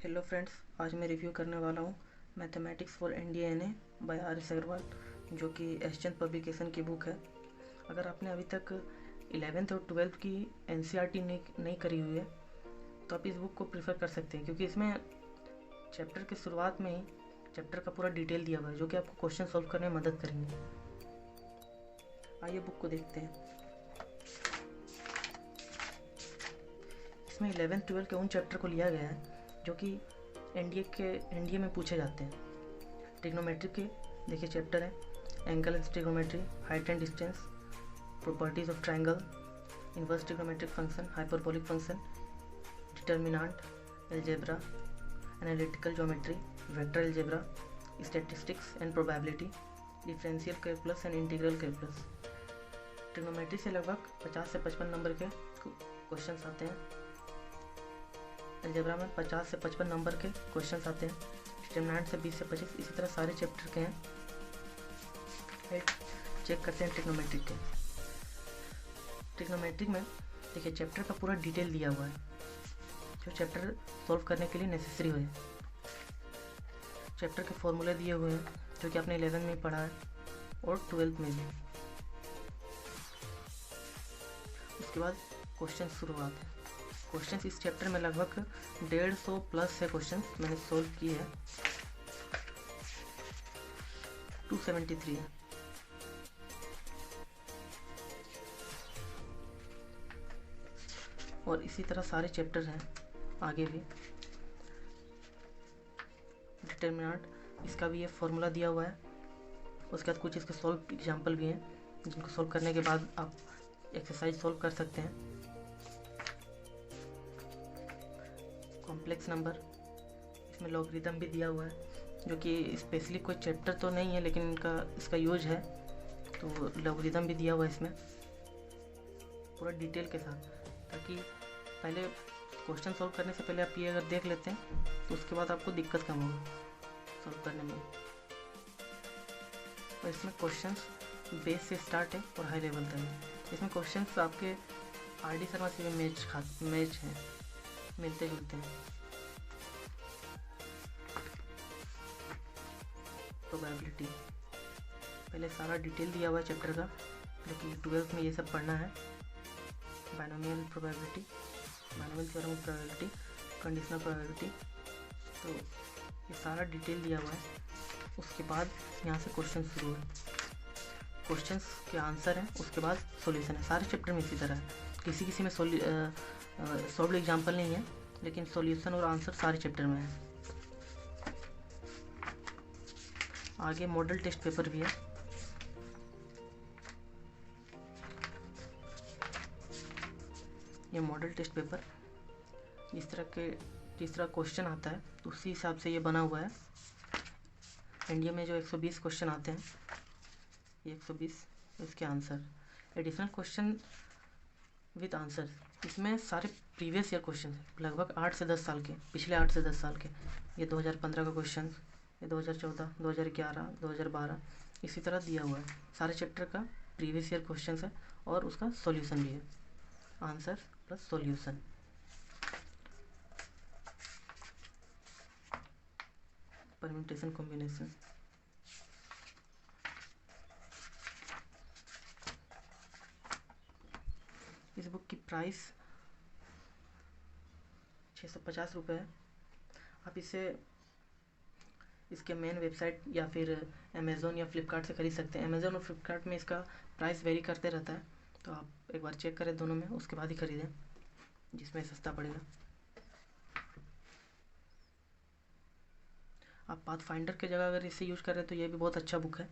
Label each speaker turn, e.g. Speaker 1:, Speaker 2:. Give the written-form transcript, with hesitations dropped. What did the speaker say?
Speaker 1: Hello friends, आज मैं review करने वाला हूँ mathematics for NDA by RS Agarwal, जो कि एसचंद पब्लिकेशन की बुक है। अगर आपने अभी तक 11th और 12th की NCERT नहीं करी हुई है तो आप इस बुक को प्रेफर कर सकते हैं, क्योंकि इसमें चैप्टर के शुरुआत में ही चैप्टर का पूरा डिटेल दिया हुआ है, जो कि आपको क्वेश्चन सॉल्व करने में मदद करेंगे। आइए बुक को देखते हैं। इसमें 11th 12th के उन चैप्टर को लिया गया है जो कि एनडीए में पूछे जाते हैं। ट्रिग्नोमेट्री के देखिए चैप्टर है, angle and trigonometry, height and distance, properties of triangle, inverse trigonometric function, hyperbolic function, determinant, algebra, analytical geometry, vector algebra, statistics and probability, differential calculus and integral calculus. Trigonometry से लगभग 50 से 55 number के question आते हैं। Algebra में 50 से 55 number के questions आते हैं। डिटरमिनेंट से 20 से 25, इसी तरह सारे चैप्टर के हैं। चेक करते हैं ट्रिग्नोमेट्रिक के। ट्रिग्नोमेट्रिक में देखिए चैप्टर का पूरा डिटेल दिया हुआ है, जो चैप्टर सॉल्व करने के लिए नेसेसरी हो। चैप्टर के फॉर्मूले दिए हुए हैं, जो कि आपने 11 में पढ़ा है और 12th में भी। उसके बाद क्वेश्चन शुरुआत है। क्वेश्चन इस चैप्टर में लगभग 150 प्लस है क्वेश्चन मैंने सोल्व किए हैं। 273 है। और इसी तरह सारे चैप्टर हैं आगे भी। डिटरमिनेंट, इसका भी ये फॉर्मूला दिया हुआ है। उसके बाद कुछ इसके सॉल्व एग्जाम्पल भी हैं, जिनको सॉल्व करने के बाद आप एक्सरसाइज सॉल्व कर सकते हैं। कॉम्प्लेक्स नंबर, इसमें लॉगरिथम भी दिया हुआ है, जो कि स्पेशली कोई चैप्टर तो नहीं है, लेकिन इसका यूज है, तो लॉगरिथम भी दिया हुआ है इसमें पूरा डिटेल के साथ, ताकि पहले क्वेश्चन सॉल्व करने से पहले आप ये अगर देख लेते हैं तो उसके बाद आपको दिक्कत कम होगी सॉल्व करने में। और इसमें क्वेश्चंस बेस से स्टार्ट है और हाई लेवल तक है। इसमें क्वेश्चंस आपके RD शर्मा से भी मैच हैं, मिलते जुलते हैं। प्रोबेबिलिटी, पहले सारा डिटेल दिया हुआ है चैप्टर का, लेकिन 12th में ये सब पढ़ना है। Binomial probability, binomial theorem of probability, conditional probability, तो ये सारा डिटेल दिया हुआ है। उसके बाद यहाँ से क्वेश्चन शुरू है। क्वेश्चंस के आंसर हैं, उसके बाद सॉल्यूशन है। सारे चैप्टर में इसी तरह है, किसी में सॉल्व एग्जाम्पल नहीं है, लेकिन सॉल्यूशन और आंसर सारे चैप्टर में है। आगे मॉडल टेस्ट पेपर भी है। ये मॉडल टेस्ट पेपर जिस तरह क्वेश्चन आता है तो उसी हिसाब से ये बना हुआ है। इंडिया में जो 120 क्वेश्चन आते हैं, ये 120, इसके answer, additional question with answer. इसमें सारे प्रीवियस ईयर क्वेश्चन हैं, लगभग 8 से 10 साल के, पिछले 8 से 10 साल के। ये 2015 का क्वेश्चन, ये 2014, 2011, 2012, इसी तरह दिया हुआ है। सारे चैप्टर का प्रीवियस ईयर क्वेश्चन है और उसका सॉल्यूशन भी है, answer plus solution. Permutation combination, इस बुक की प्राइस 650 रुपये है। आप इसे इसके मेन वेबसाइट या फिर अमेज़ोन या फ्लिपकार्ट से खरीद सकते हैं। अमेज़ोन और फ्लिपकार्ट में इसका प्राइस वेरी करते रहता है, तो आप एक बार चेक करें दोनों में, उसके बाद ही खरीदें जिसमें सस्ता पड़ेगा। आप पाथफाइंडर की जगह अगर इसे यूज़ करें तो ये भी बहुत अच्छा बुक है।